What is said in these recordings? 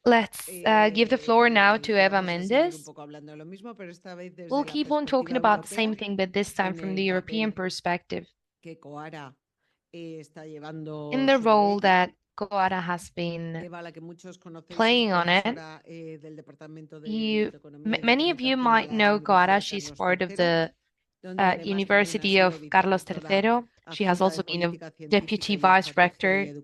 Let's give the floor now to Eva Méndez. We'll keep on talking about the same thing, but this time from the European perspective. In the role that CoARA has been playing on it, many of you might know CoARA. She's part of the University of Carlos III. She has also been a deputy vice rector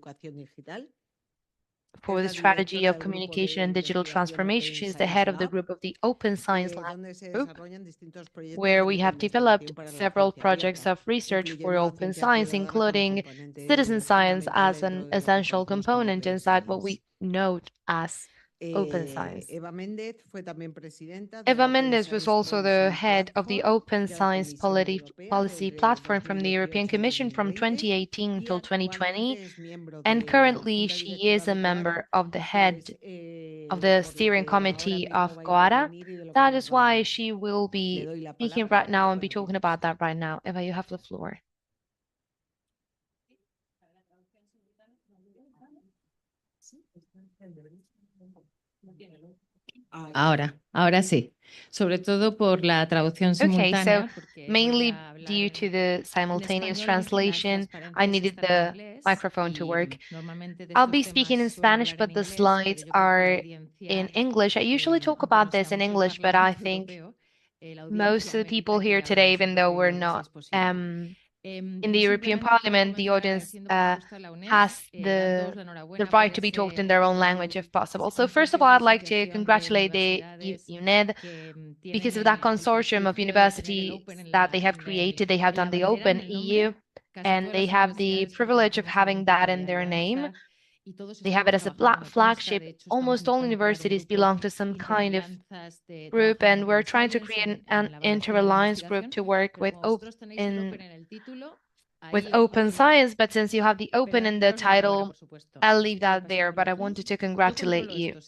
for the strategy of communication and digital transformation. She's the head of the group of the Open Science Lab group, where we have developed several projects of research for open science, including citizen science as an essential component inside what we know as open science. Eva Méndez was also the head of the Open Science Policy Platform from the European Commission from 2018 until 2020, and currently she is a member of the head of the steering committee of CoARA. That is why she will be speaking right now and be talking about that right now. Eva, you have the floor. Ahora sí. Sobre todo por la traducción simultánea. Okay, so mainly due to the simultaneous translation, I needed the microphone to work. I'll be speaking in Spanish, but the slides are in English. I usually talk about this in English, but I think most of the people here today, even though we're not in the European Parliament, the audience has the right to be talked in their own language if possible. So first of all, I'd like to congratulate the UNED because of that consortium of universities that they have created. They have done the Open EU, and they have the privilege of having that in their name. They have it as a flagship. Almost all universities belong to some kind of group, and we're trying to create an inter-alliance group to work with open science. But since you have the open in the title, I'll leave that there, but I wanted to congratulate you.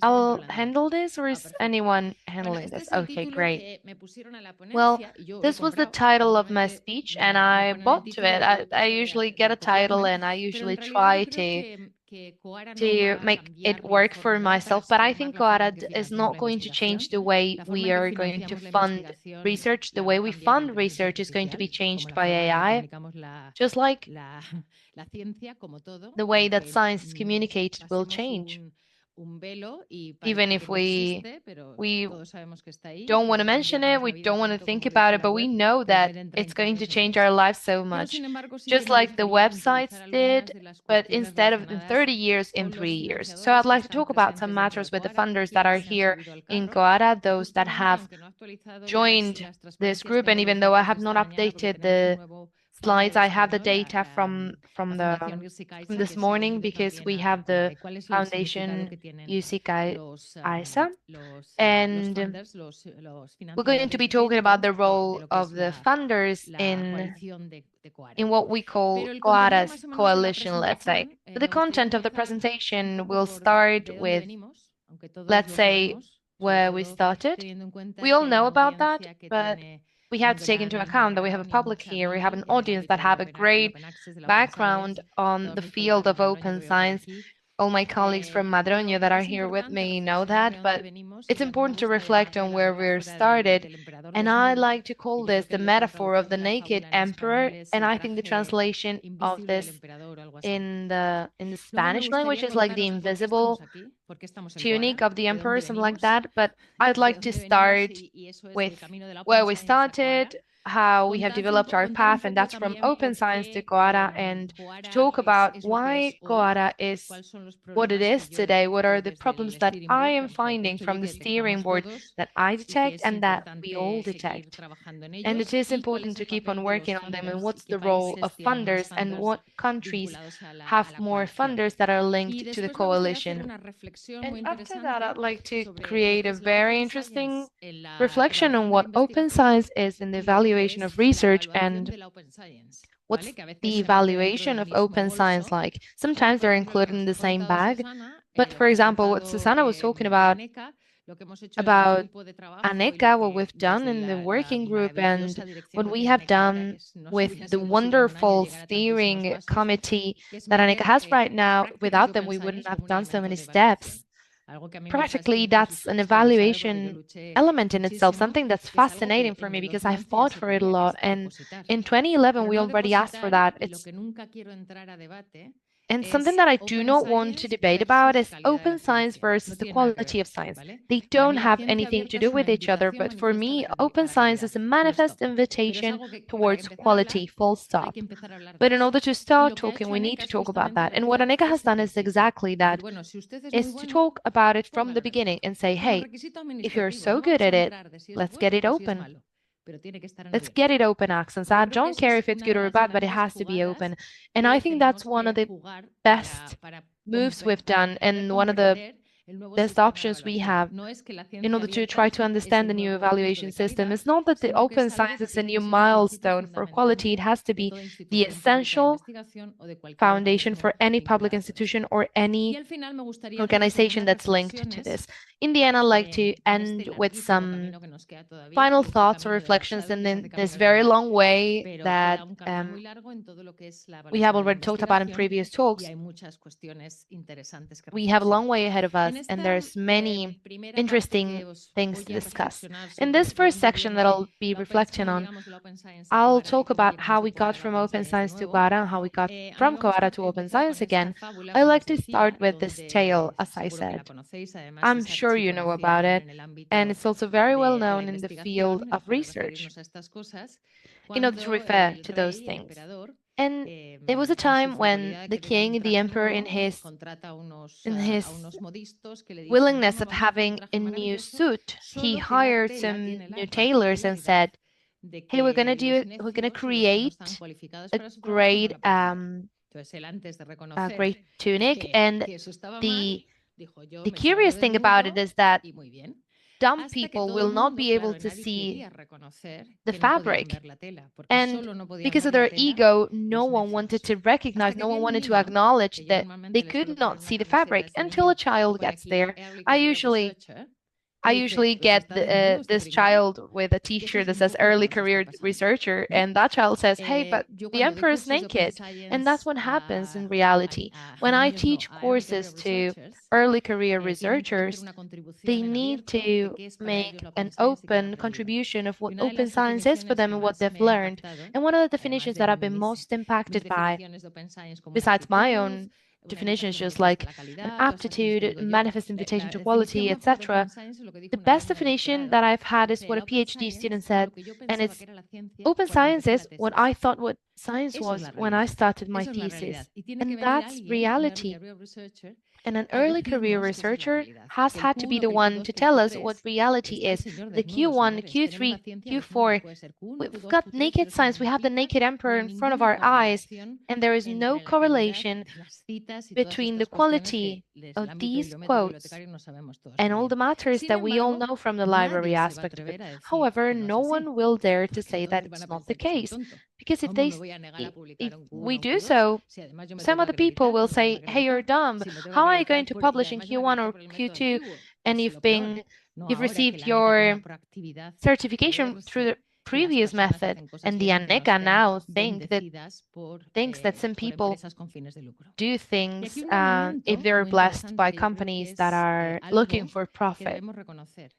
I'll handle this, or is anyone handling this? Okay, great. Well, this was the title of my speech, and I bought to it. I usually get a title, and I usually try to make it work for myself, but I think CoARA is not going to change the way we are going to fund research. The way we fund research is going to be changed by AI, just like the way that science is communicated will change. Even if we don't want to mention it, we don't want to think about it, but we know that it's going to change our lives so much, just like the websites did, but instead of in 30 years, in 3 years. So I'd like to talk about some matters with the funders that are here in CoARA, those that have joined this group, and even though I have not updated the slides, I have the data from this morning because we have the foundation UCIC ISA, and we're going to be talking about the role of the funders in what we call CoARA's coalition, let's say. But the content of the presentation will start with, let's say, where we started. We all know about that, but we have to take into account that we have a public here, we have an audience that have a great background on the field of open science. All my colleagues from Madroño that are here with me know that, but it's important to reflect on where we're started. And I like to call this the metaphor of the naked emperor, and I think the translation of this in the Spanish language is like the invisible tunic of the emperor, something like that. But I'd like to start with where we started, how we have developed our path, and that's from open science to CoARA, and to talk about why CoARA is what it is today, what are the problems that I am finding from the steering board that I detect and that we all detect. And it is important to keep on working on them, and what's the role of funders and what countries have more funders that are linked to the coalition. And after that, I'd like to create a very interesting reflection on what open science is in the evaluation of research and what's the evaluation of open science like. Sometimes they're included in the same bag, but for example, what Susana was talking about, about Aneka, what we've done in the working group, and what we have done with the wonderful steering committee that Aneka has right now. Without them, we wouldn't have done so many steps. Practically, that's an evaluation element in itself, something that's fascinating for me because I fought for it a lot. And in 2011, we already asked for that. And something that I do not want to debate about is open science versus the quality of science. They don't have anything to do with each other, but for me, open science is a manifest invitation towards quality, full stop. But in order to start talking, we need to talk about that. And what Aneka has done is exactly that, is to talk about it from the beginning and say, hey, if you're so good at it, let's get it open. Let's get it open access. I don't care if it's good or bad, but it has to be open. And I think that's one of the best moves we've done and one of the best options we have in order to try to understand the new evaluation system. It's not that the open science is a new milestone for quality. It has to be the essential foundation for any public institution or any organization that's linked to this. In the end, I'd like to end with some final thoughts or reflections in this very long way that we have already talked about in previous talks. We have a long way ahead of us, and there's many interesting things to discuss. In this first section that I'll be reflecting on, I'll talk about how we got from open science to CoARA and how we got from CoARA to open science again. I like to start with this tale, as I said. I'm sure you know about it, and it's also very well known in the field of research in order to refer to those things. And there was a time when the king, the emperor, in his willingness of having a new suit, he hired some new tailors and said, hey, we're gonna create a great tunic. And the curious thing about it is that dumb people will not be able to see the fabric. And because of their ego, no one wanted to recognize, no one wanted to acknowledge that they could not see the fabric until a child gets there. I usually get this child with a t-shirt that says early career researcher, and that child says, hey, but the emperor is naked. And that's what happens in reality. When I teach courses to early career researchers, they need to make an open contribution of what open science is for them and what they've learned. And one of the definitions that I've been most impacted by, besides my own definitions, just like an aptitude, manifest invitation to quality, etc. The best definition that I've had is what a PhD student said, and it's open science is what I thought what science was when I started my thesis. And that's reality. And an early career researcher has had to be the one to tell us what reality is. The Q1, Q3, Q4, we've got naked science. We have the naked emperor in front of our eyes, and there is no correlation between the quality of these quotes and all the matters that we all know from the library aspect of it. However, no one will dare to say that it's not the case, because if we do so, some other people will say, hey, you're dumb. How are you going to publish in Q1 or Q2 and you've received your certification through the previous method? And the ANECA now thinks that some people do things if they're blessed by companies that are looking for profit.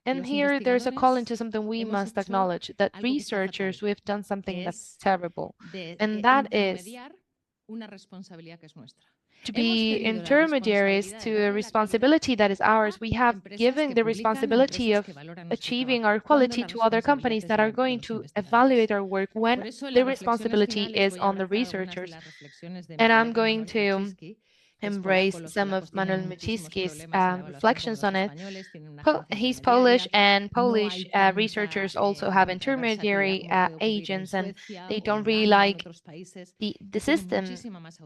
And here there's a call into something we must acknowledge, that researchers, we've done something that's terrible, and that is to be intermediaries to a responsibility that is ours. We have given the responsibility of achieving our quality to other companies that are going to evaluate our work when the responsibility is on the researchers. And I'm going to embrace some of Manuel Miciski's reflections on it. He's Polish, and Polish researchers also have intermediary agents, and they don't really like the system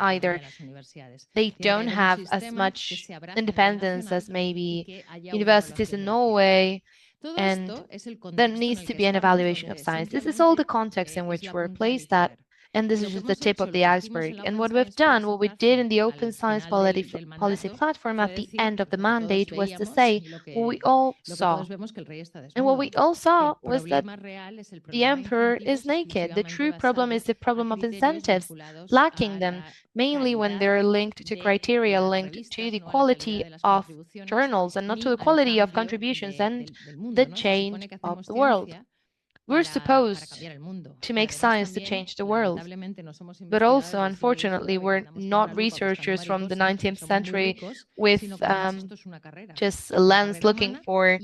either. They don't have as much independence as maybe universities in Norway, and there needs to be an evaluation of science. This is all the context in which we're placed at. And this is just the tip of the iceberg. And what we've done, what we did in the Open Science Policy Platform at the end of the mandate was to say what we all saw. And what we all saw was that the emperor is naked. The true problem is the problem of incentives, lacking them, mainly when they're linked to criteria linked to the quality of journals and not to the quality of contributions and the change of the world. We're supposed to make science to change the world, but also, unfortunately, we're not researchers from the 19th century with just a lens looking for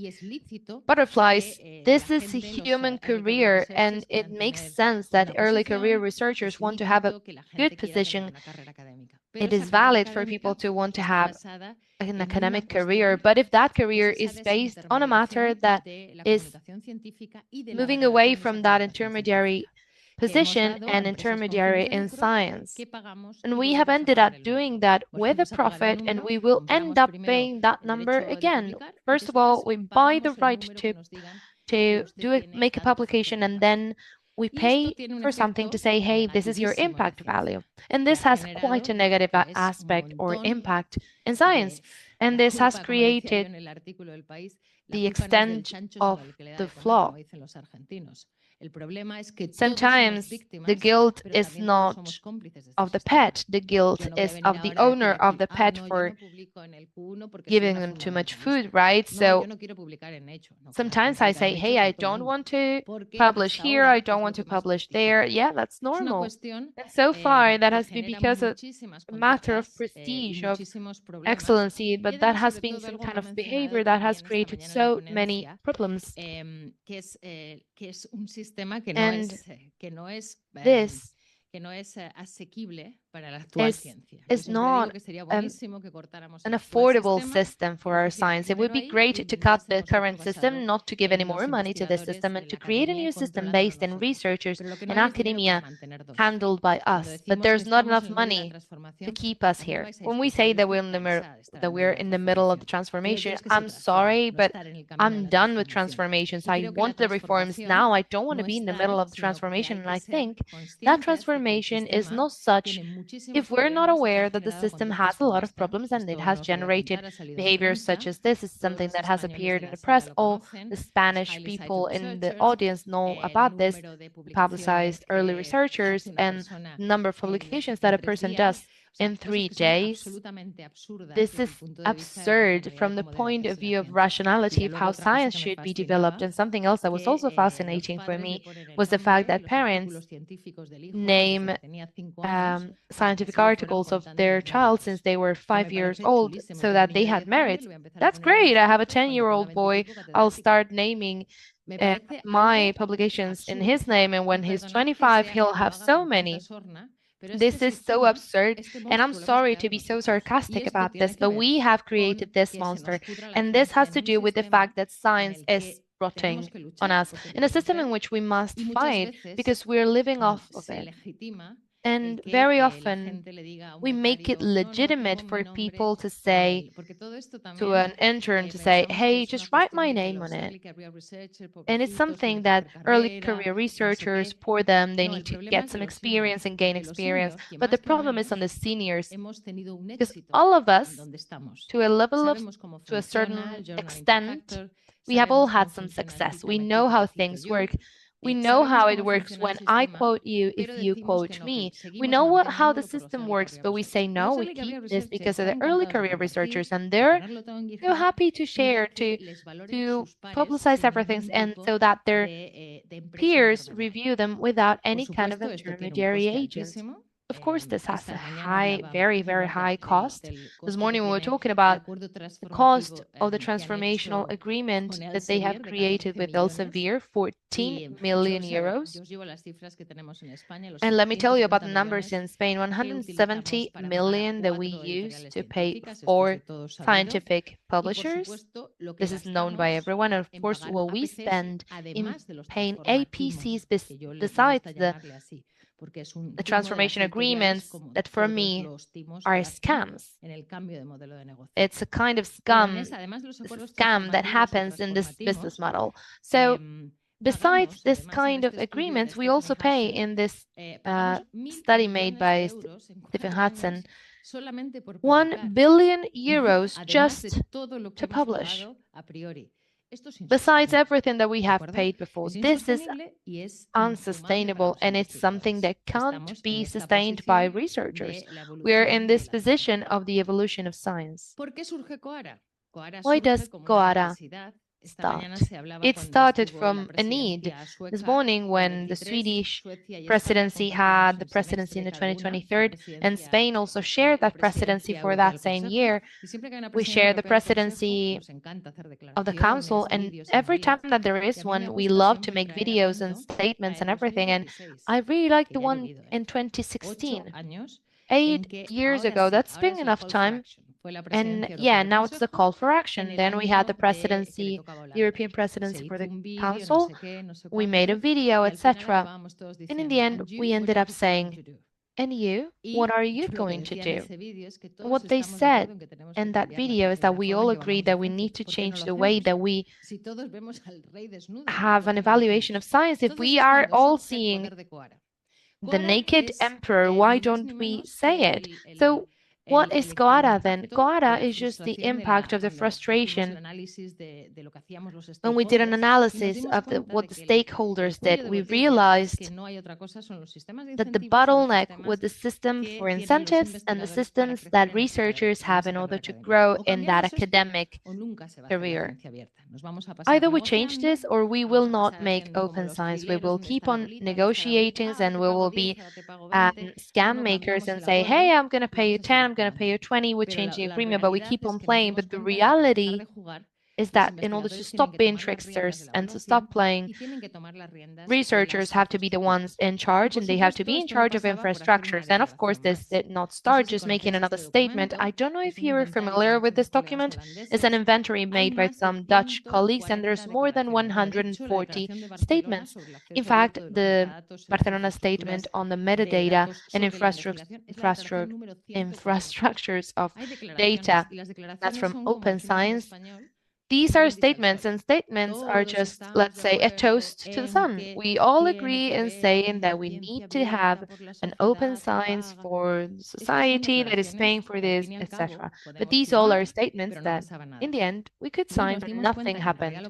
butterflies. This is a human career, and it makes sense that early career researchers want to have a good position. It is valid for people to want to have an academic career, but if that career is based on a matter that is moving away from that intermediary position and intermediary in science, and we have ended up doing that with a profit, and we will end up paying that number again. First of all, we buy the right to make a publication, and then we pay for something to say, hey, this is your impact value. And this has quite a negative aspect or impact in science. And this has created the extent of the flaw. Sometimes the guilt is not of the pet, the guilt is of the owner of the pet for giving them too much food, right? So sometimes I say, hey, I don't want to publish here, I don't want to publish there. Yeah, that's normal. And so far, that has been because of a matter of prestige, of excellency, but that has been some kind of behavior that has created so many problems. And this is not an affordable system for our science. It would be great to cut the current system, not to give any more money to the system, and to create a new system based in researchers and academia handled by us. But there's not enough money to keep us here. When we say that we're in the middle of the transformation, I'm sorry, but I'm done with transformations. I want the reforms now. I don't want to be in the middle of the transformation. And I think that transformation is not such if we're not aware that the system has a lot of problems and it has generated behaviors such as this. Is something that has appeared in the press. All the Spanish people in the audience know about this, publicized early researchers and number of publications that a person does in 3 days. This is absurd from the point of view of rationality of how science should be developed. And something else that was also fascinating for me was the fact that parents name scientific articles of their child since they were 5 years old so that they had merits. That's great. I have a 10-year-old boy. I'll start naming my publications in his name, and when he's 25, he'll have so many. This is so absurd, and I'm sorry to be so sarcastic about this, but we have created this monster, and this has to do with the fact that science is rotting on us in a system in which we must fight because we're living off of it. And very often we make it legitimate for people to say to an intern to say, hey, just write my name on it. And it's something that early career researchers, for them, they need to get some experience and gain experience. But the problem is on the seniors, because all of us, to a level of, to a certain extent, we have all had some success. We know how things work. We know how it works when I quote you, if you quote me. We know how the system works, but we say, no, we keep this because of the early career researchers, and they're so happy to share, to publicize everything, and so that their peers review them without any kind of intermediary agent. Of course, this has a high, very, very high cost. This morning we were talking about the cost of the transformational agreement that they have created with Elsevier, 14 million euros. And let me tell you about the numbers in Spain, 170 million that we use to pay for scientific publishers. This is known by everyone. And of course, what we spend in paying APCs besides the transformation agreements that for me are scams. It's a kind of scam that happens in this business model. So besides this kind of agreements, we also pay in this study made by Stephen Hudson 1 billion euros just to publish. Besides everything that we have paid before, this is unsustainable, and it's something that can't be sustained by researchers. We're in this position of the evolution of science. Why does CoARA start? It started from a need. This morning, when the Swedish presidency had the presidency in the 2023, and Spain also shared that presidency for that same year, we share the presidency of the council, and every time that there is one, we love to make videos and statements and everything, and I really like the one in 2016. 8 years ago, that's been enough time. And yeah, now it's the call for action. Then we had the presidency, European presidency for the council. We made a video, etc. And in the end, we ended up saying, and you, what are you going to do? What they said in that video is that we all agree that we need to change the way that we have an evaluation of science. If we are all seeing the naked emperor, why don't we say it? So what is CoARA then? CoARA is just the impact of the frustration. When we did an analysis of what the stakeholders did, we realized that the bottleneck was the system for incentives and the systems that researchers have in order to grow in that academic career. Either we change this or we will not make open science. We will keep on negotiating and we will be scam makers and say, hey, I'm going to pay you 10, I'm going to pay you 20, we change the agreement, but we keep on playing. But the reality is that in order to stop being tricksters and to stop playing, researchers have to be the ones in charge, and they have to be in charge of infrastructures. And of course, this did not start just making another statement. I don't know if you're familiar with this document. It's an inventory made by some Dutch colleagues, and there's more than 140 statements. In fact, the Barcelona statement on the metadata and infrastructures of data, that's from Open Science. These are statements, and statements are just, let's say, a toast to the sun. We all agree in saying that we need to have an open science for society that is paying for this, etc. But these all are statements that, in the end, we could sign, but nothing happened.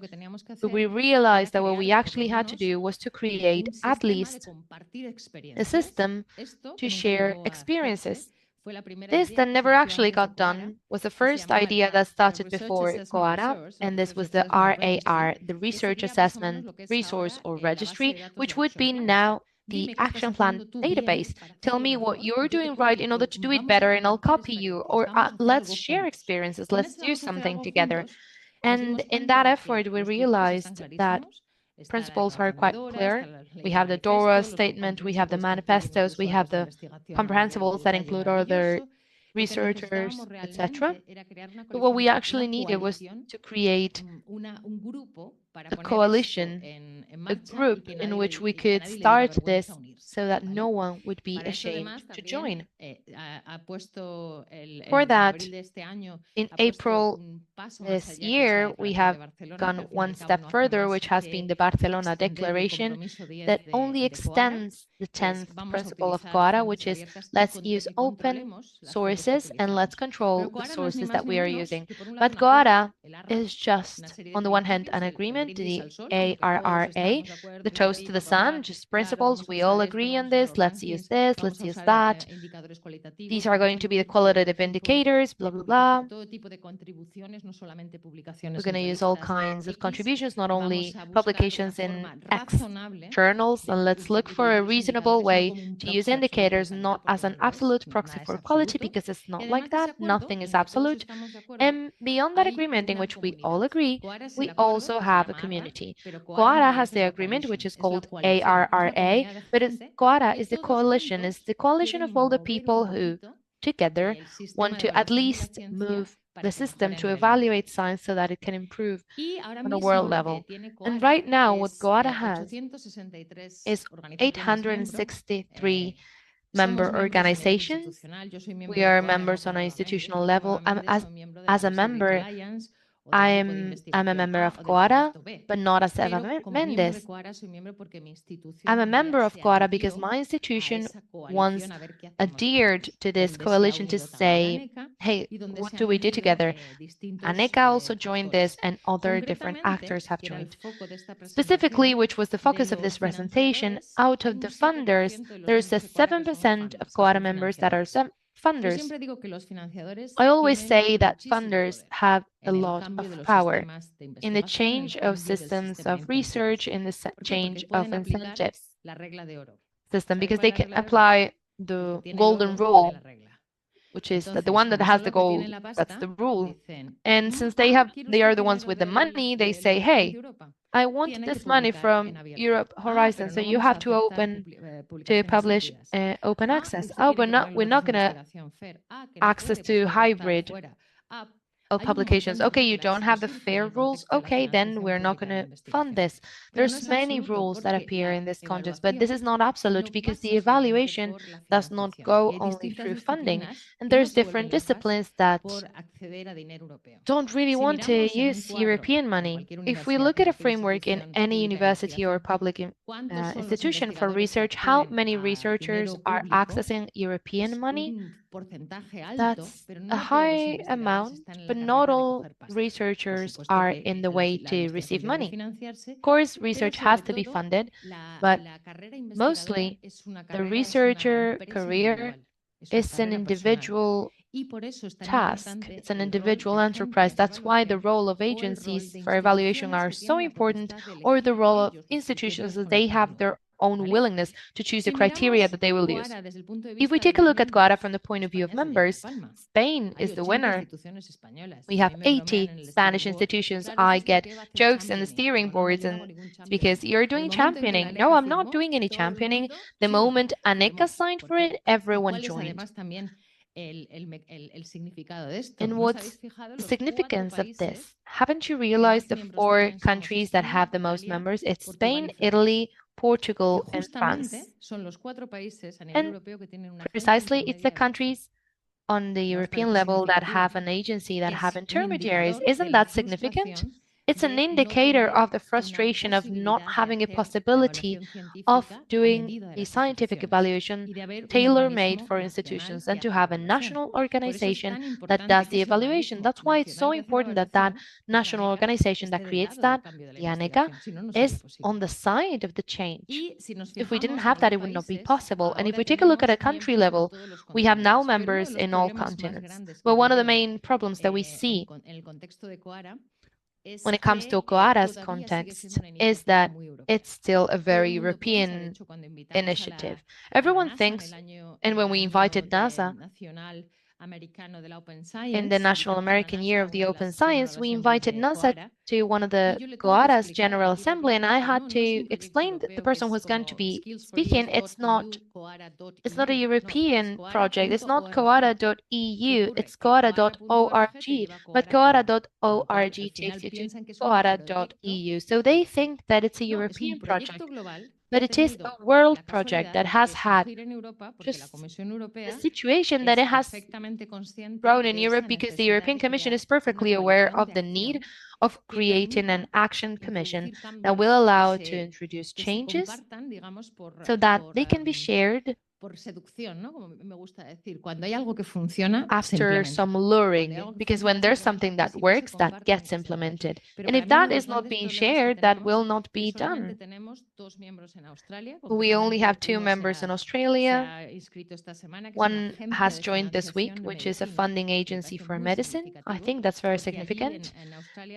But we realized that what we actually had to do was to create at least a system to share experiences. This that never actually got done was the first idea that started before CoARA, and this was the RAR, the Research Assessment Resource or Registry, which would be now the action plan database. Tell me what you're doing right in order to do it better, and I'll copy you, or let's share experiences, let's do something together. And in that effort, we realized that principles are quite clear. We have the DORA statement, we have the manifestos, we have the comprehensibles that include other researchers, etc. But what we actually needed was to create a coalition, a group in which we could start this so that no one would be ashamed to join. For that, in April this year, we have gone one step further, which has been the Barcelona Declaration that only extends the 10th principle of CoARA, which is let's use open sources and let's control the sources that we are using. But CoARA is just, on the one hand, an agreement, the ARRA, the toast to the sun, just principles. We all agree on this. Let's use this, let's use that. These are going to be the qualitative indicators, blah, blah, blah. We're going to use all kinds of contributions, not only publications in X journals, and let's look for a reasonable way to use indicators, not as an absolute proxy for quality, because it's not like that. Nothing is absolute. And beyond that agreement in which we all agree, we also have a community. CoARA has the agreement, which is called ARRA, but CoARA is the coalition of all the people who together want to at least move the system to evaluate science so that it can improve on a world level. And right now, what CoARA has is 863 member organizations. We are members on an institutional level. As a member I'm a member of CoARA, but not as Eva Méndez. I'm a member of CoARA because my institution once adhered to this coalition to say, hey, what do we do together? ANECA also joined this, and other different actors have joined. Specifically, which was the focus of this presentation, out of the funders, there's a 7% of CoARA members that are funders. I always say that funders have a lot of power in the change of systems of research, in the change of incentives system, because they can apply the golden rule, which is that the one that has the goal, that's the rule. And since they are the ones with the money, they say, hey, I want this money from Europe Horizon, so you have to publish open access. Oh, but we're not going to access to hybrid publications. Okay, you don't have the fair rules. Okay, then we're not going to fund this. There's many rules that appear in this context, but this is not absolute because the evaluation does not go only through funding. And there's different disciplines that don't really want to use European money. If we look at a framework in any university or public institution for research, how many researchers are accessing European money? That's a high amount, but not all researchers are in the way to receive money. Of course, research has to be funded, but mostly the researcher career is an individual task. It's an individual enterprise. That's why the role of agencies for evaluation are so important, or the role of institutions, that they have their own willingness to choose the criteria that they will use. If we take a look at CoARA from the point of view of members, Spain is the winner. We have 80 Spanish institutions. I get jokes in the steering boards, and it's because you're doing championing. No, I'm not doing any championing. The moment ANECA signed for it, everyone joined. And what's the significance of this? Haven't you realized the 4 countries that have the most members? It's Spain, Italy, Portugal, and France. And precisely, it's the countries on the European level that have an agency, that have intermediaries. Isn't that significant? It's an indicator of the frustration of not having a possibility of doing a scientific evaluation tailor-made for institutions, and to have a national organization that does the evaluation. That's why it's so important that that national organization that creates that, the ANECA, is on the side of the change. If we didn't have that, it would not be possible. And if we take a look at a country level, we have now members in all continents. But one of the main problems that we see when it comes to CoARA's context is that it's still a very European initiative. Everyone thinks, and when we invited NASA in the National American Year of the Open Science, we invited NASA to one of the CoARA's General Assembly, and I had to explain that the person who was going to be speaking, it's not a European project. It's not CoARA.eu. It's CoARA.org. But CoARA.org takes you to CoARA.eu. So they think that it's a European project, but it is a world project that has had just a situation that it has grown in Europe, because the European Commission is perfectly aware of the need of creating an action commission that will allow to introduce changes so that they can be shared after some luring, because when there's something that works, that gets implemented. And if that is not being shared, that will not be done. We only have 2 members in Australia. One has joined this week, which is a funding agency for medicine. I think that's very significant,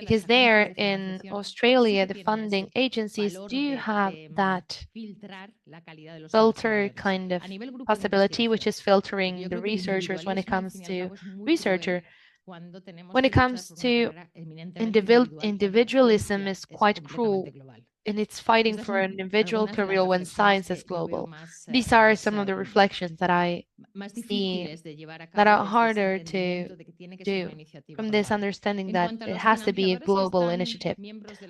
because there in Australia, the funding agencies do have that filter kind of possibility, which is filtering the researchers when it comes to researcher. When it comes to individualism is quite cruel, and it's fighting for an individual career when science is global. These are some of the reflections that I see that are harder to do from this understanding that it has to be a global initiative.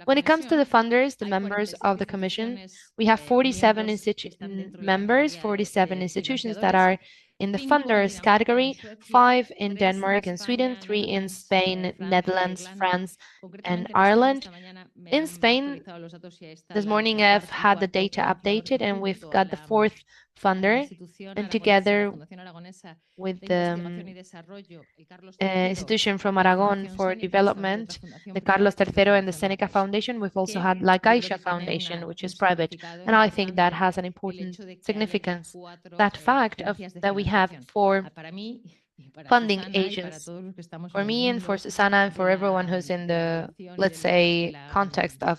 When it comes to the funders, the members of the Commission, we have 47 members, 47 institutions that are in the funders category, 5 in Denmark and Sweden, 3 in Spain, Netherlands, France, and Ireland. In Spain, this morning I've had the data updated and we've got the 4th funder, and together with the institution from Aragon for development, the Carlos III and the Seneca Foundation, we've also had La Caixa Foundation, which is private, and I think that has an important significance. That fact that we have 4 funding agents, for me and for Susana and for everyone who's in the, let's say, context of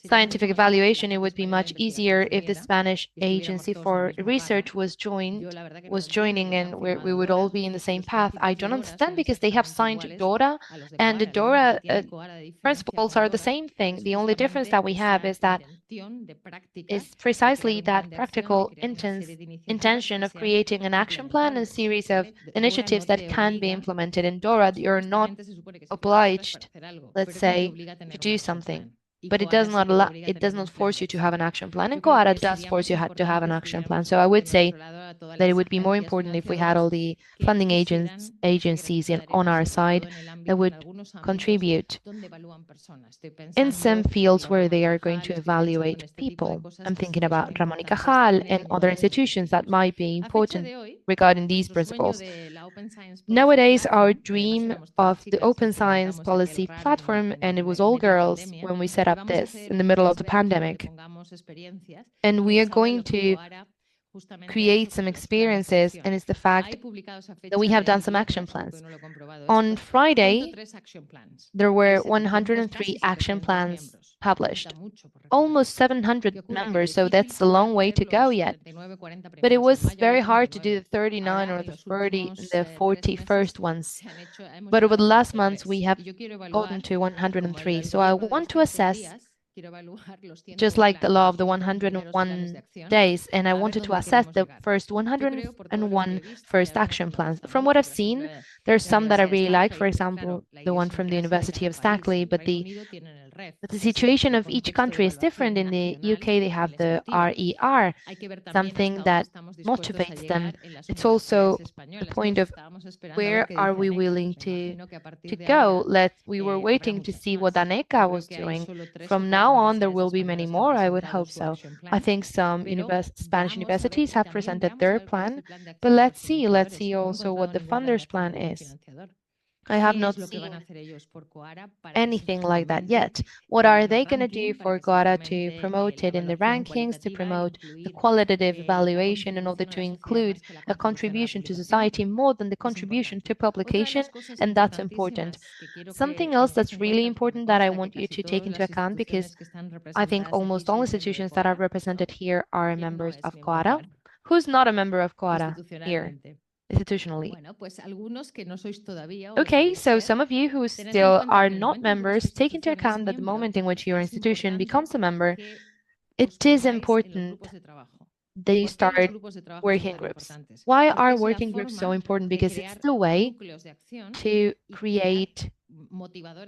scientific evaluation, it would be much easier if the Spanish Agency for Research was joining, and we would all be in the same path. I don't understand because they have signed DORA, and the DORA principles are the same thing. The only difference that we have is that is precisely that practical intention of creating an action plan and a series of initiatives that can be implemented. In DORA, you're not obliged, let's say, to do something, but it does not force you to have an action plan, and CoARA does force you to have an action plan. So I would say that it would be more important if we had all the funding agencies on our side that would contribute in some fields where they are going to evaluate people. I'm thinking about Ramón y Cajal and other institutions that might be important regarding these principles. Nowadays, our dream of the open science policy platform, and it was all girls when we set up this in the middle of the pandemic, and we are going to create some experiences, and it's the fact that we have done some action plans. On Friday, there were 103 action plans published, almost 700 members, so that's a long way to go yet. But it was very hard to do the 39 or the 41st ones. But over the last months, we have gotten to 103. So I want to assess, just like the law of the 101 days, and I wanted to assess the first 101 first action plans. From what I've seen, there's some that I really like, for example, the one from the University of Stackley, but the situation of each country is different. In the UK, they have the RER, something that motivates them. It's also the point of where are we willing to go. We were waiting to see what ANECA was doing. From now on, there will be many more, I would hope so. I think some Spanish universities have presented their plan, but let's see also what the funders' plan is. I have not seen anything like that yet. What are they going to do for CoARA to promote it in the rankings, to promote the qualitative evaluation in order to include a contribution to society more than the contribution to publication? And that's important. Something else that's really important that I want you to take into account, because I think almost all institutions that are represented here are members of CoARA. Who's not a member of CoARA here? Institutionally. Okay, so some of you who still are not members, take into account that the moment in which your institution becomes a member, it is important that you start working groups. Why are working groups so important? Because it's the way to create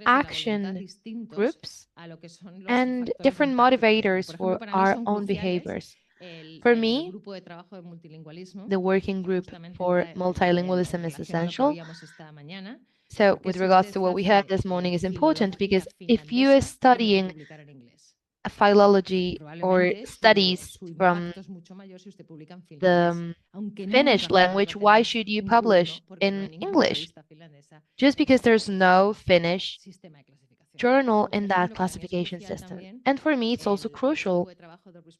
action groups and different motivators for our own behaviors. For me, the working group for multilingualism is essential. So with regards to what we heard this morning is important, because if you are studying a philology or studies from the Finnish language, why should you publish in English? Just because there's no Finnish journal in that classification system. And for me, it's also crucial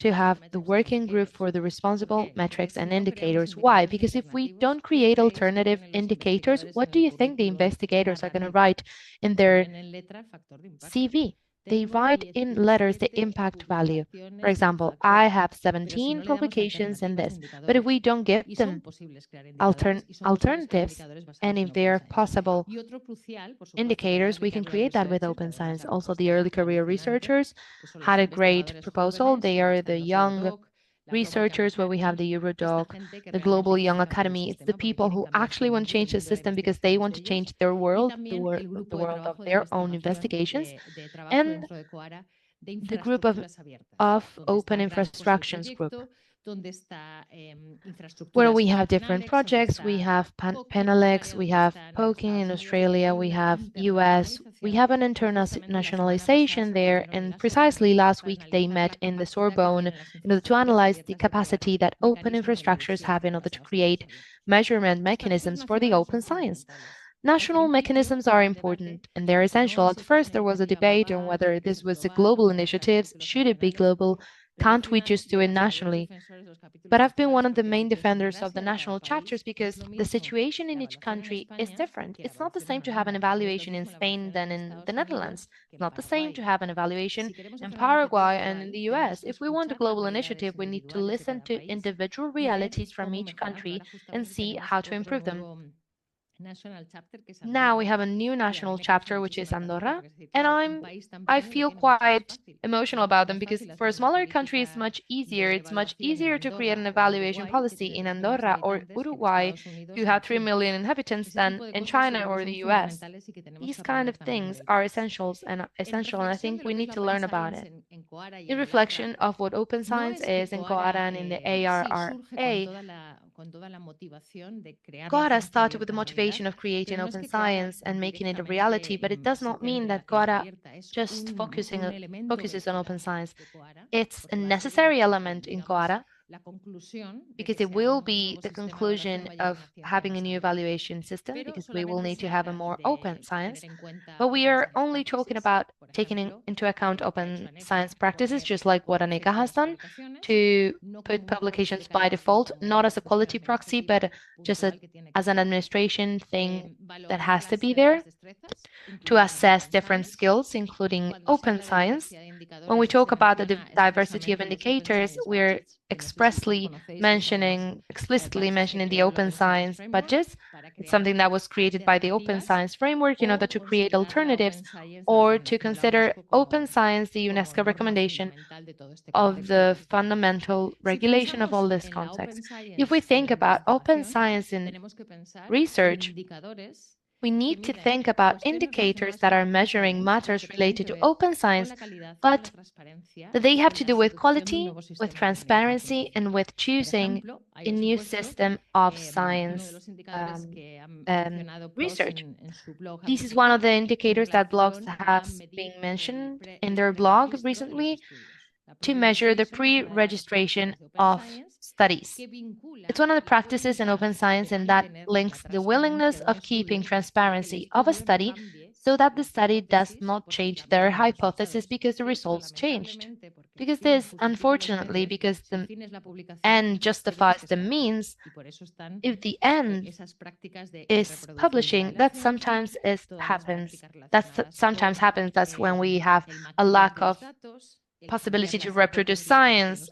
to have the working group for the responsible metrics and indicators. Why? Because if we don't create alternative indicators, what do you think the investigators are going to write in their CV? They write in letters the impact value. For example, I have 17 publications in this, but if we don't give them alternatives, and if there are possible indicators, we can create that with open science. Also, the early career researchers had a great proposal. They are the young researchers, where we have the Eurodoc, the Global Young Academy. It's the people who actually want to change the system because they want to change their world, the world of their own investigations. And the group of open infrastructures group. where we have different projects. We have Penalex, we have Poking in Australia, we have US, we have an internationalization there, and precisely last week they met in the Sorbonne in order to analyze the capacity that open infrastructures have in order to create measurement mechanisms for the open science. National mechanisms are important and they're essential. At first, there was a debate on whether this was a global initiative. Should it be global? Can't we just do it nationally? But I've been one of the main defenders of the national chapters because the situation in each country is different. It's not the same to have an evaluation in Spain than in the Netherlands. It's not the same to have an evaluation in Paraguay and in the US. If we want a global initiative, we need to listen to individual realities from each country and see how to improve them. Now we have a new national chapter, which is Andorra, and I feel quite emotional about them because for a smaller country, it's much easier. It's much easier to create an evaluation policy in Andorra or Uruguay, who have 3 million inhabitants, than in China or the US. These kind of things are essential, and I think we need to learn about it. In reflection of what open science is in CoARA and in the ARRA, CoARA started with the motivation of creating open science and making it a reality, but it does not mean that CoARA just focuses on open science. It's a necessary element in CoARA because it will be the conclusion of having a new evaluation system, because we will need to have a more open science. But we are only talking about taking into account open science practices, just like what Anika has done, to put publications by default, not as a quality proxy, but just as an administration thing that has to be there to assess different skills, including open science. When we talk about the diversity of indicators, we're explicitly mentioning the open science budgets. It's something that was created by the open science framework in order to create alternatives or to consider open science the UNESCO recommendation of the fundamental regulation of all this context. If we think about open science in research, we need to think about indicators that are measuring matters related to open science, but that they have to do with quality, with transparency, and with choosing a new system of science research. This is one of the indicators that blogs has been mentioned in their blog recently to measure the pre-registration of studies. It's one of the practices in open science, and that links the willingness of keeping transparency of a study so that the study does not change their hypothesis because the results changed. Because this, unfortunately, because the end justifies the means, if the end is publishing, that sometimes happens. Sometimes happens. That's when we have a lack of possibility to reproduce science,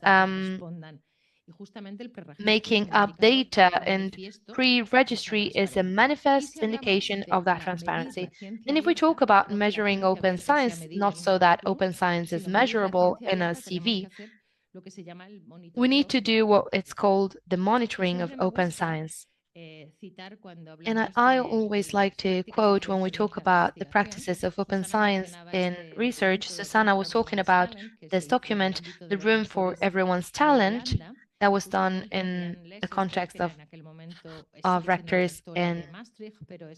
making up data, and pre-registry is a manifest indication of that transparency. And if we talk about measuring open science, not so that open science is measurable in a CV, we need to do what it's called the monitoring of open science. And I always like to quote when we talk about the practices of open science in research. Susanna was talking about this document, The Room for Everyone's Talent, that was done in the context of rectors in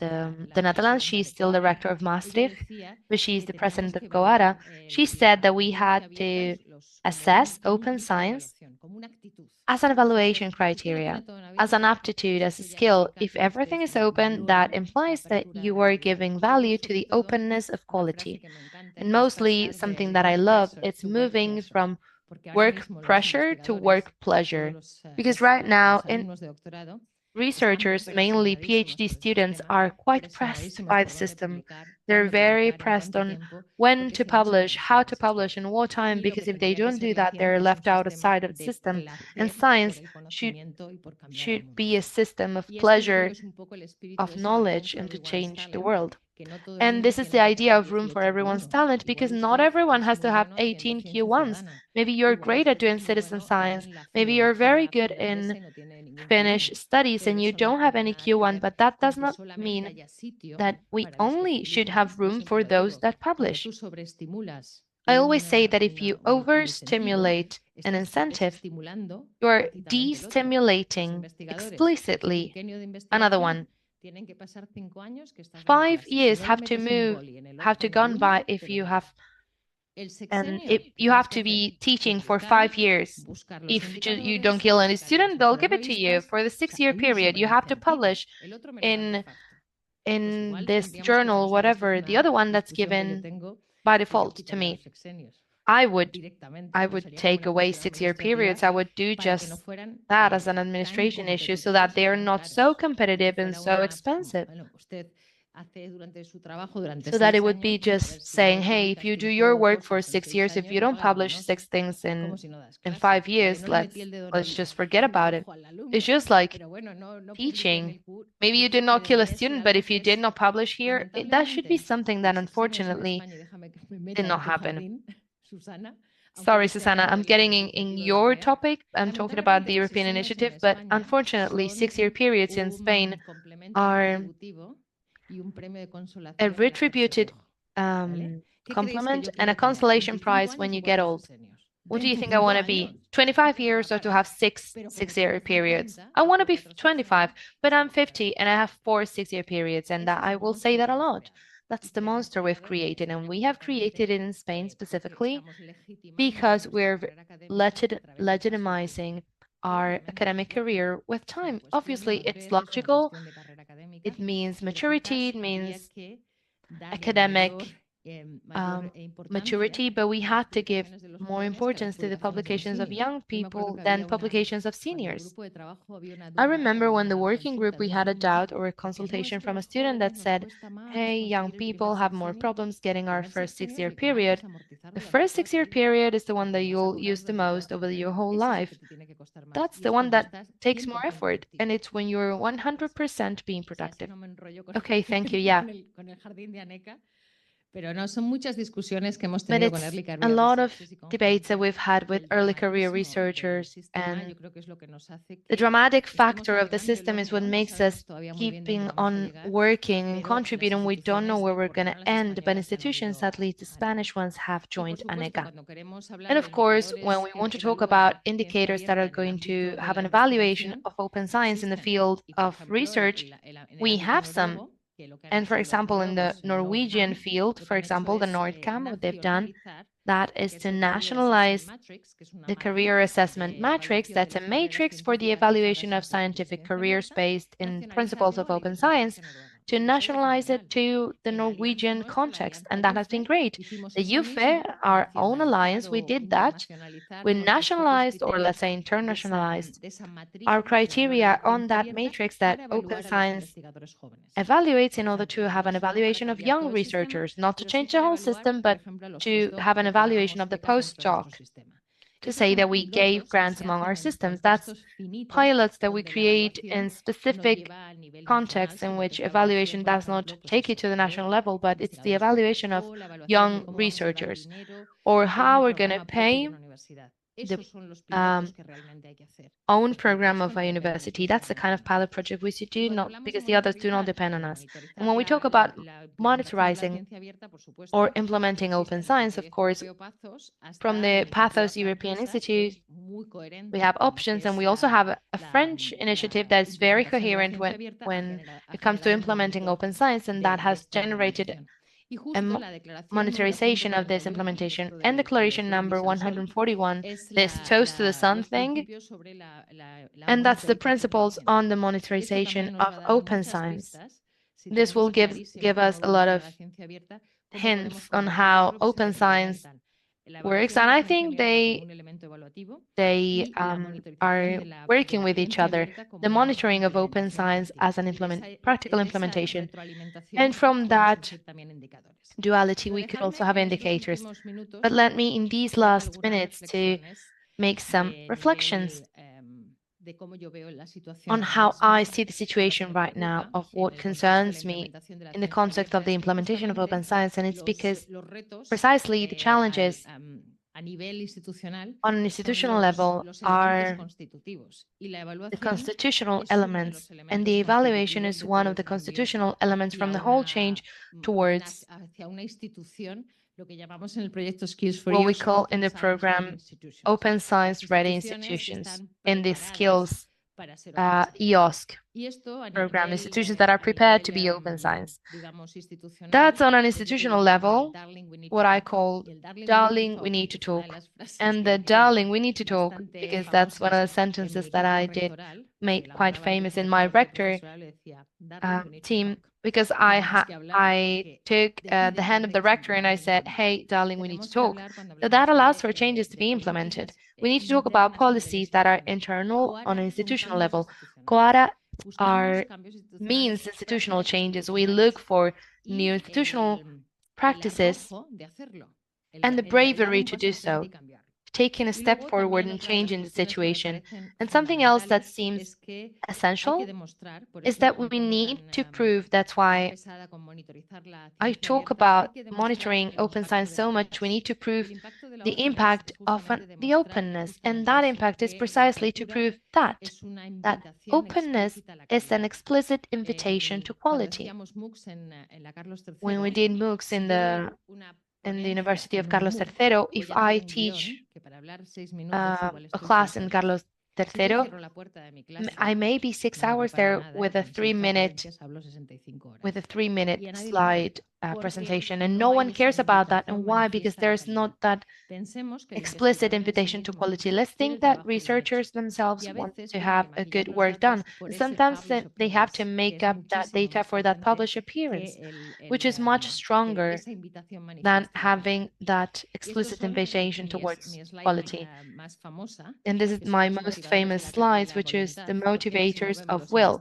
the Netherlands. She's still the rector of Maastricht, but she's the president of CoARA. She said that we had to assess open science as an evaluation criteria, as an aptitude, as a skill. If everything is open, that implies that you are giving value to the openness of quality. And mostly something that I love, it's moving from work pressure to work pleasure. Because right now, researchers, mainly PhD students, are quite pressed by the system. They're very pressed on when to publish, how to publish, and what time, because if they don't do that, they're left outside of the system. And science should be a system of pleasure, of knowledge, and to change the world. And this is the idea of room for everyone's talent, because not everyone has to have 18 Q1s. Maybe you're great at doing citizen science. Maybe you're very good in Finnish studies and you don't have any Q1, but that does not mean that we only should have room for those that publish. I always say that if you overstimulate an incentive, you're destimulating explicitly another one. 5 years have to gone by if you have, and if you have to be teaching for 5 years. If you don't kill any student, they'll give it to you for the 6-year period. You have to publish in this journal, whatever, the other one that's given by default to me. I would take away 6-year periods. I would do just that as an administration issue so that they are not so competitive and so expensive. So that it would be just saying, hey, if you do your work for 6 years, if you don't publish 6 things in 5 years, let's just forget about it. It's just like teaching. Maybe you did not kill a student, but if you did not publish here, that should be something that unfortunately did not happen. Sorry, Susanna, I'm getting in your topic. I'm talking about the European initiative, but unfortunately, 6-year periods in Spain are a retributed compliment and a consolation prize when you get old. What do you think I want to be? 25 years or to have 6-year periods? I want to be 25, but I'm 50 and I have 4 6-year periods, and that I will say that a lot. That's the monster we've created, and we have created it in Spain specifically because we're legitimizing our academic career with time. Obviously, it's logical. It means maturity, it means academic maturity, but we had to give more importance to the publications of young people than publications of seniors. I remember when the working group, we had a doubt or a consultation from a student that said, hey, young people have more problems getting our first 6-year period. The first 6-year period is the one that you'll use the most over your whole life. That's the one that takes more effort, and it's when you're 100% being productive. Okay, thank you. Yeah. But it's a lot of debates that we've had with early career researchers, and the dramatic factor of the system is what makes us keeping on working and contributing. We don't know where we're going to end, but institutions, at least the Spanish ones, have joined ANECA. And of course, when we want to talk about indicators that are going to have an evaluation of open science in the field of research, we have some. And for example, in the Norwegian field, for example, the Nordcam, what they've done, that is to nationalize the career assessment matrix. That's a matrix for the evaluation of scientific careers based in principles of open science, to nationalize it to the Norwegian context. And that has been great. The UFE, our own alliance, we did that. We nationalized, or let's say internationalized, our criteria on that matrix that open science evaluates in order to have an evaluation of young researchers, not to change the whole system, but to have an evaluation of the postdoc, to say that we gave grants among our systems. That's pilots that we create in specific contexts in which evaluation does not take it to the national level, but it's the evaluation of young researchers, or how we're going to pay the own program of a university. That's the kind of pilot project we should do, not because the others do not depend on us. And when we talk about monitorizing or implementing open science, of course, from the Pathos European Institute, we have options, and we also have a French initiative that is very coherent when it comes to implementing open science, and that has generated a monetarization of this implementation. And declaration number 141, this toast to the sun thing, and that's the principles on the monetarization of open science. This will give us a lot of hints on how open science works, and I think they are working with each other. The monitoring of open science as an practical implementation, and from that duality, we could also have indicators. But let me, in these last minutes, to make some reflections on how I see the situation right now, of what concerns me in the context of the implementation of open science. And it's because precisely the challenges on an institutional level are the constitutional elements, and the evaluation is one of the constitutional elements from the whole change towards what we call in the program Open Science Ready Institutions, in the skills EOSC program, institutions that are prepared to be open science. That's on an institutional level, what I call darling, we need to talk. And the darling, we need to talk, because that's one of the sentences that I did made quite famous in my rector team, because I took the hand of the rector and I said, hey, darling, we need to talk. So that allows for changes to be implemented. We need to talk about policies that are internal on an institutional level. CoARA means institutional changes. We look for new institutional practices and the bravery to do so, taking a step forward and changing the situation. And something else that seems essential is that we need to prove, that's why I talk about monitoring open science so much, we need to prove the impact of the openness. And that impact is precisely to prove that openness is an explicit invitation to quality. When we did MOOCs in the University of Carlos III, if I teach a class in Carlos III, I may be 6 hours there with a 3-minute slide presentation, and no one cares about that. And why? Because there's not that explicit invitation to quality. Let's think that researchers themselves want to have a good work done. And sometimes they have to make up that data for that published appearance, which is much stronger than having that explicit invitation towards quality. And this is my most famous slides, which is the motivators of will.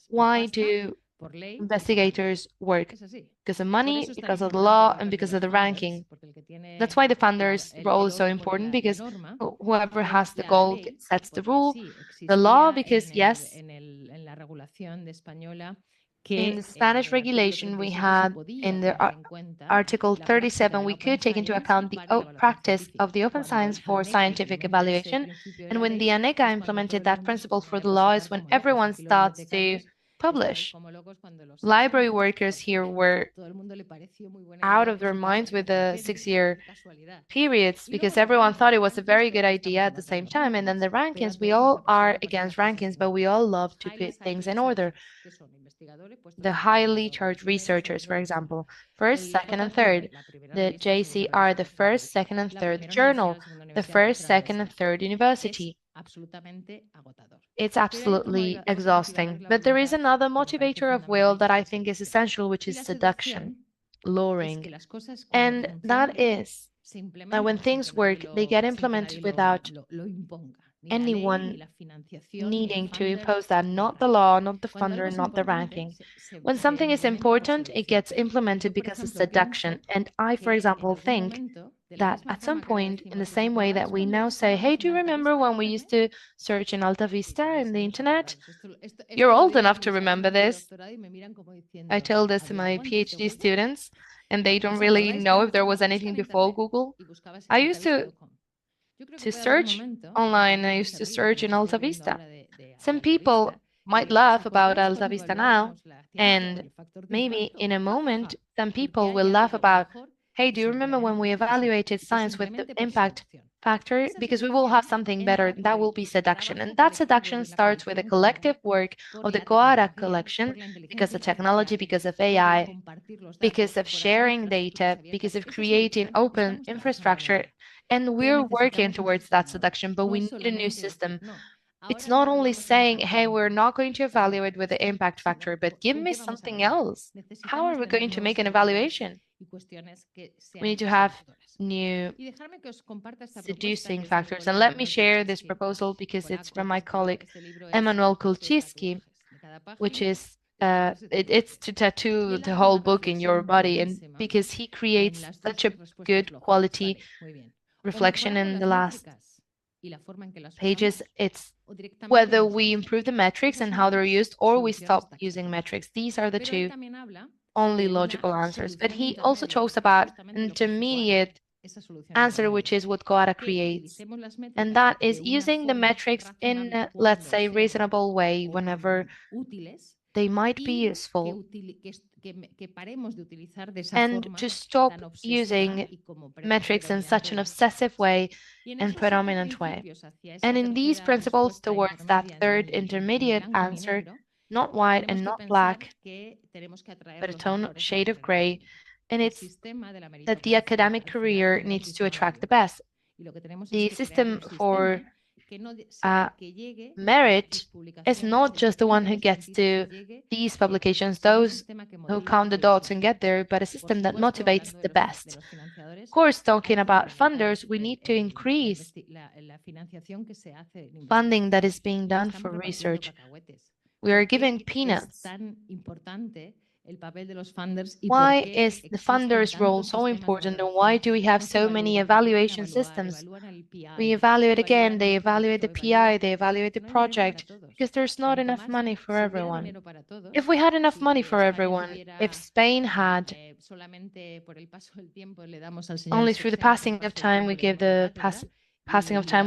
Why do investigators work? Because of money, because of the law, and because of the ranking. That's why the funder's role is so important, because whoever has the goal sets the rule. The law, because yes, in the Spanish regulation, we had in the Article 37, we could take into account the practice of the open science for scientific evaluation. And when the ANECA implemented that principle for the law is when everyone starts to publish. Library workers here were out of their minds with the 6-year periods, because everyone thought it was a very good idea at the same time. And then the rankings, we all are against rankings, but we all love to put things in order. The highly charged researchers, for example, first, second, and third. The JC are the first, second, and third journal, the first, second, and third university. It's absolutely exhausting. But there is another motivator of will that I think is essential, which is seduction, luring. And that is that when things work, they get implemented without anyone needing to impose that, not the law, not the funder, not the ranking. When something is important, it gets implemented because of seduction. And I, for example, think that at some point, in the same way that we now say, hey, do you remember when we used to search in Alta Vista in the internet? You're old enough to remember this. I tell this to my PhD students, and they don't really know if there was anything before Google. I used to search online, I used to search in Alta Vista. Some people might laugh about Alta Vista now, and maybe in a moment, some people will laugh about, hey, do you remember when we evaluated science with the impact factor? Because we will have something better. That will be seduction. And that seduction starts with a collective work of the CoARA collection, because of technology, because of AI, because of sharing data, because of creating open infrastructure. And we're working towards that seduction, but we need a new system. It's not only saying, hey, we're not going to evaluate with the impact factor, but give me something else. How are we going to make an evaluation? We need to have new seducing factors. And let me share this proposal because it's from my colleague, Emanuel Kulczycki, which is it's to tattoo the whole book in your body, and because he creates such a good quality reflection in the last pages. It's whether we improve the metrics and how they're used, or we stop using metrics. These are the two only logical answers. But he also talks about an intermediate answer, which is what CoARA creates. And that is using the metrics in, let's say, reasonable way whenever they might be useful, and to stop using metrics in such an obsessive way and predominant way. And in these principles, towards that third intermediate answer, not white and not black, but a shade of gray, and it's that the academic career needs to attract the best. The system for merit is not just the one who gets to these publications, those who count the dots and get there, but a system that motivates the best. Of course, talking about funders, we need to increase funding that is being done for research. We are giving peanuts. Why is the funders' role so important, and why do we have so many evaluation systems? We evaluate again, they evaluate the PI, they evaluate the project, because there's not enough money for everyone. If we had enough money for everyone, if Spain had only through the passing of time we give the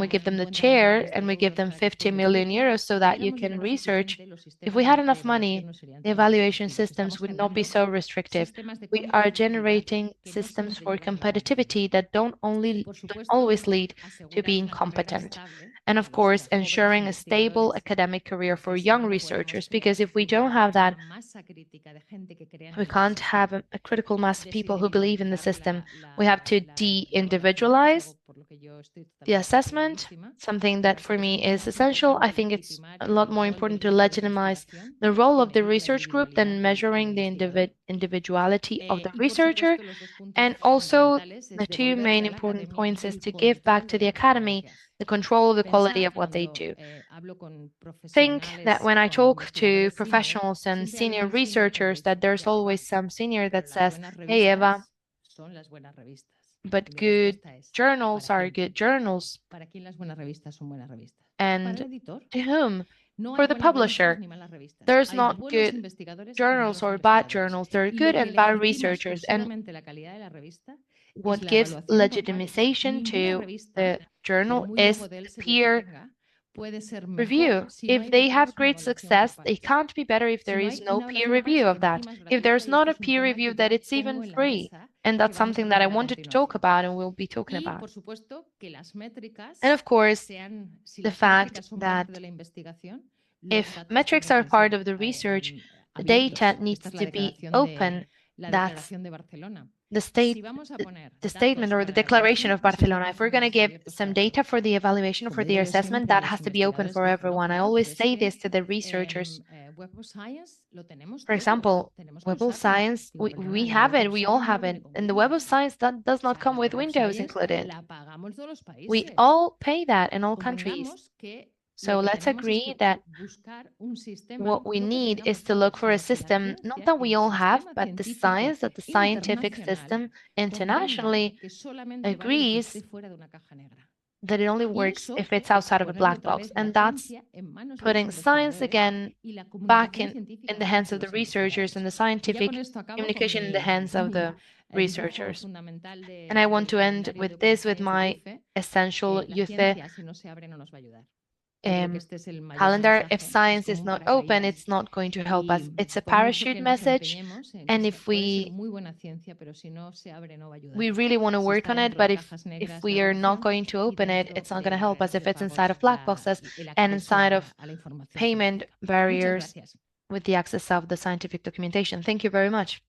we give them the chair and we give them 50 million euros so that you can research. If we had enough money, the evaluation systems would not be so restrictive. We are generating systems for competitivity that don't always lead to being competent. And of course, ensuring a stable academic career for young researchers, because if we don't have that, we can't have a critical mass of people who believe in the system. We have to de-individualize the assessment, something that for me is essential. I think it's a lot more important to legitimize the role of the research group than measuring the individuality of the researcher. And also, the two main important points is to give back to the academy the control of the quality of what they do. Think that when I talk to professionals and senior researchers, that there's always some senior that says, "Hey, Eva, but good journals are good journals." And to whom? For the publisher. There's not good journals or bad journals. There are good and bad researchers. And what gives legitimization to the journal is peer review. If they have great success, they can't be better if there is no peer review of that. If there's not a peer review, that it's even free. And that's something that I wanted to talk about and we'll be talking about. And of course, the fact that if metrics are part of the research, the data needs to be open. That's the statement or the declaration of Barcelona. If we're going to give some data for the evaluation or for the assessment, that has to be open for everyone. I always say this to the researchers. For example, Web of Science, we have it, we all have it. And the Web of Science, that does not come with Windows included. We all pay that in all countries. So let's agree that what we need is to look for a system, not that we all have, but the science, that the scientific system internationally agrees that it only works if it's outside of a black box. And that's putting science again back in the hands of the researchers and the scientific communication in the hands of the researchers. And I want to end with this, with my essential youth calendar. If science is not open, it's not going to help us. It's a parachute message, and if we really want to work on it, but if we are not going to open it, it's not going to help us if it's inside of black boxes and inside of payment barriers with the access of the scientific documentation. Thank you very much.